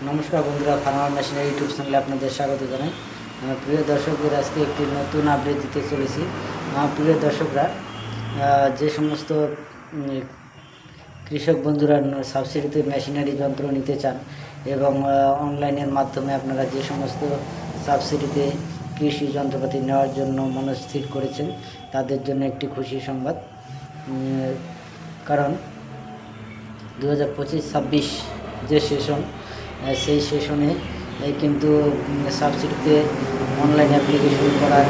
নমস্কার বন্ধুরা, farmer machinery YouTube চ্যানেলে আপনাদের স্বাগত জানাই। প্রিয় দর্শকদের আজকে একটি নতুন আপডেট দিতে চলেছি। প্রিয় দর্শকরা, যে সমস্ত কৃষক বন্ধুরা সাবসিডিতে মেশিনারি যন্ত্র নিতে চান এবং অনলাইনের মাধ্যমে আপনারা যে সমস্ত সাবসিডিতে কৃষি যন্ত্রপাতি নেওয়ার জন্য মনস্থির করেছেন, তাদের জন্য একটি খুশি সংবাদ। কারণ 2025-26 যে সেশন, সেই সেশনে কিন্তু সাবসিডিতে অনলাইন অ্যাপ্লিকেশন করার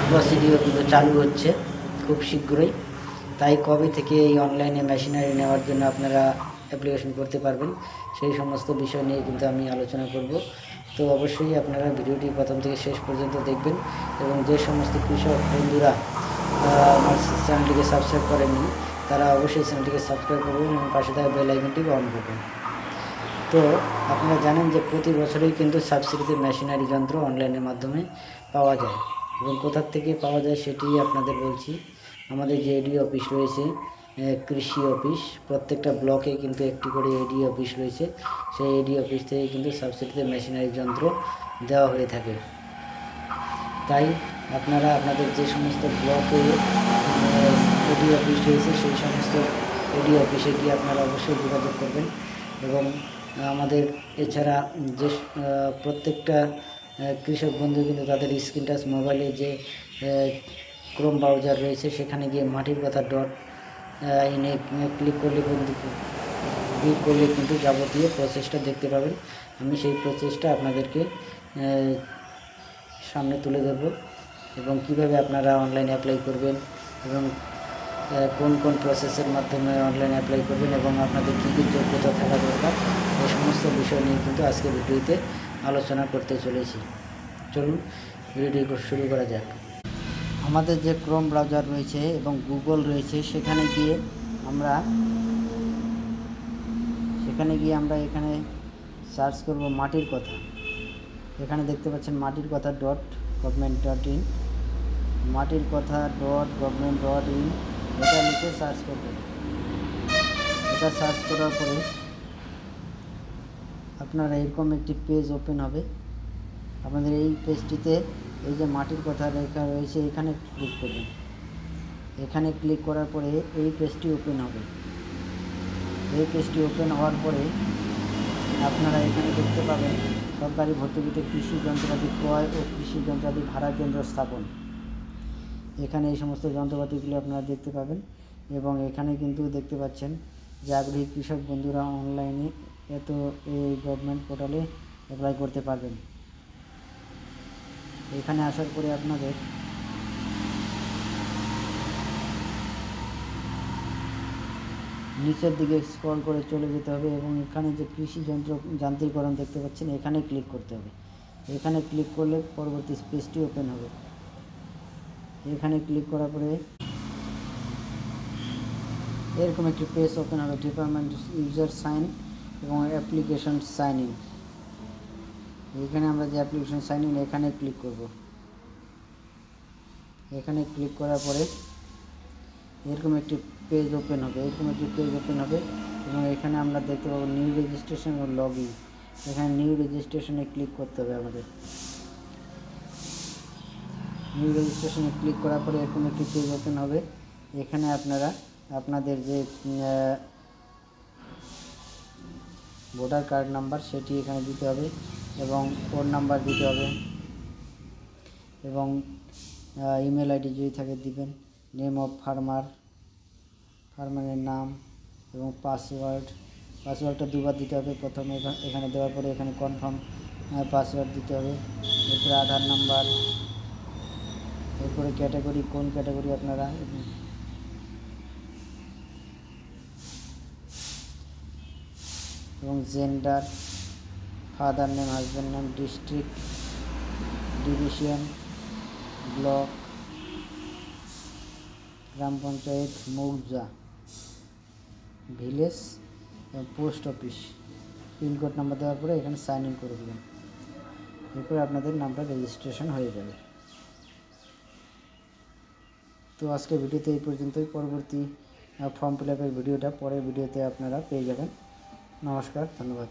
প্রসিডিওর কিন্তু চালু হচ্ছে খুব শীঘ্রই। তাই কবে থেকে এই অনলাইনে মেশিনারি নেওয়ার জন্য আপনারা অ্যাপ্লিকেশন করতে পারবেন, সেই সমস্ত বিষয় নিয়ে কিন্তু আমি আলোচনা করব। তো অবশ্যই আপনারা ভিডিওটি প্রথম থেকে শেষ পর্যন্ত দেখবেন এবং যে সমস্ত কৃষক বন্ধুরা আমার চ্যানেলটিকে সাবস্ক্রাইব করেননি, তারা অবশ্যই চ্যানেলটিকে সাবস্ক্রাইব করবেন এবং পাশে থাকা বেল আইকনটি অন করবেন। তো আপনারা জানেন যে প্রতি বছরই কিন্তু সাবসিডিতে মেশিনারি যন্ত্র অনলাইনের মাধ্যমে পাওয়া যায় এবং কোথার থেকে পাওয়া যায় সেটি আপনাদের বলছি। আমাদের যে এডি অফিস রয়েছে, কৃষি অফিস, প্রত্যেকটা ব্লকে কিন্তু একটি করে এডি অফিস রয়েছে। সেই এডি অফিস থেকে কিন্তু সাবসিডিতে মেশিনারি যন্ত্র দেওয়া হয়ে থাকে। তাই আপনারা আপনাদের যে সমস্ত ব্লকে এডি অফিস রয়েছে, সেই সমস্ত এডি অফিসে গিয়ে আপনারা অবশ্যই যোগাযোগ করবেন। এবং আমাদের এছাড়া যে প্রত্যেকটা কৃষক বন্ধু কিন্তু তাদের স্ক্রিন টাচ মোবাইলে যে ক্রোম ব্রাউজার রয়েছে, সেখানে গিয়ে মাটির কথা ইনে ক্লিক করলে কিন্তু যাবতীয় প্রসেসটা দেখতে পাবেন। আমি সেই প্রসেসটা আপনাদেরকে সামনে তুলে ধরব এবং কিভাবে আপনারা অনলাইনে অ্যাপ্লাই করবেন এবং কোন কোন প্রসেসের মাধ্যমে অনলাইন অ্যাপ্লাই করবেন এবং আপনাদের কী কী যোগ্যতা থাকা দরকার, এই সমস্ত বিষয় নিয়ে কিন্তু আজকে ভিডিওতে আলোচনা করতে চলেছি। চলুন ভিডিওটি শুরু করা যাক। আমাদের যে ক্রোম ব্রাউজার রয়েছে এবং গুগল রয়েছে, সেখানে গিয়ে আমরা এখানে সার্চ করব মাটির কথা। এখানে দেখতে পাচ্ছেন মাটির কথা .gov.in, মাটির কথা .gov.in, এটা লিখে সার্চ করবেন। এটা সার্চ করার পরে আপনার এরকম একটি পেজ ওপেন হবে। আপনাদের এই পেজটিতে এই যে মাটির কথা লেখা রয়েছে, এখানে ক্লিক করবেন। এখানে ক্লিক করার পরে এই পেজটি ওপেন হবে। এই পেজটি ওপেন হওয়ার পরে আপনারা এখানে দেখতে পাবেন সরকারি ভর্তুকিতে কৃষি যন্ত্রপাতি ক্রয় ও কৃষি যন্ত্রপাতি ভাড়া কেন্দ্র স্থাপন। এখানে এই সমস্ত যন্ত্রপাতিগুলি আপনারা দেখতে পাবেন এবং এখানে কিন্তু দেখতে পাচ্ছেন যে আগ্রহী কৃষক বন্ধুরা অনলাইনে এই গভর্নমেন্ট পোর্টালে অ্যাপ্লাই করতে পারবেন। এখানে আসার পরে আপনাদের নিচের দিকে স্ক্রল করে চলে যেতে হবে এবং এখানে যে কৃষি যন্ত্র যান্ত্রিকরণ দেখতে পাচ্ছেন, এখানে ক্লিক করতে হবে। এখানে ক্লিক করলে পরবর্তী পেজটি ওপেন হবে। এখানে ক্লিক করার পরে এরকম একটি পেজ ওপেন হবে, ডিপার্টমেন্ট ইউজার সাইন এবং অ্যাপ্লিকেশন সাইন ইন। এখানে আমরা যে অ্যাপ্লিকেশন সাইন ইন, এখানে ক্লিক করব। এখানে ক্লিক করার পরে এরকম একটি পেজ ওপেন হবে এবং এখানে আমরা দেখতে পাবো নিউ রেজিস্ট্রেশন ও লগ ইন। এখানে নিউ রেজিস্ট্রেশনে ক্লিক করতে হবে আমাদের। নিউ রেজিস্ট্রেশনে ক্লিক করার পরে এরকম একটি পেজ ওপেন হবে। এখানে আপনারা আপনাদের যে ভোটার কার্ড নাম্বার, সেটি এখানে দিতে হবে এবং ফোন নাম্বার দিতে হবে এবং ইমেল আইডি যদি থাকে দিবেন, নেম অফ ফার্মারের নাম এবং পাসওয়ার্ডটা দুবার দিতে হবে। প্রথমে এখানে দেওয়ার পরে এখানে কনফার্ম পাসওয়ার্ড দিতে হবে। এরপরে আধার নাম্বার, এরপরে ক্যাটাগরি, কোন ক্যাটাগরি আপনারা, এবং gender, father name, husband name, district, division, block, গ্রাম পঞ্চায়েত, মৌজা, ভিলেজ এবং পোস্ট অফিস, পিনকোড নাম্বার দেওয়ার পরে এখানে সাইন ইন করে দেবেন। এরপরে আপনাদের নামটা রেজিস্ট্রেশন হয়ে যাবে। তো আজকে ভিডিওতে এই পর্যন্তই। পরবর্তী ফর্ম ফিল আপের ভিডিওটা পরের ভিডিওতে আপনারা পেয়ে যাবেন। নমস্কার, ধন্যবাদ।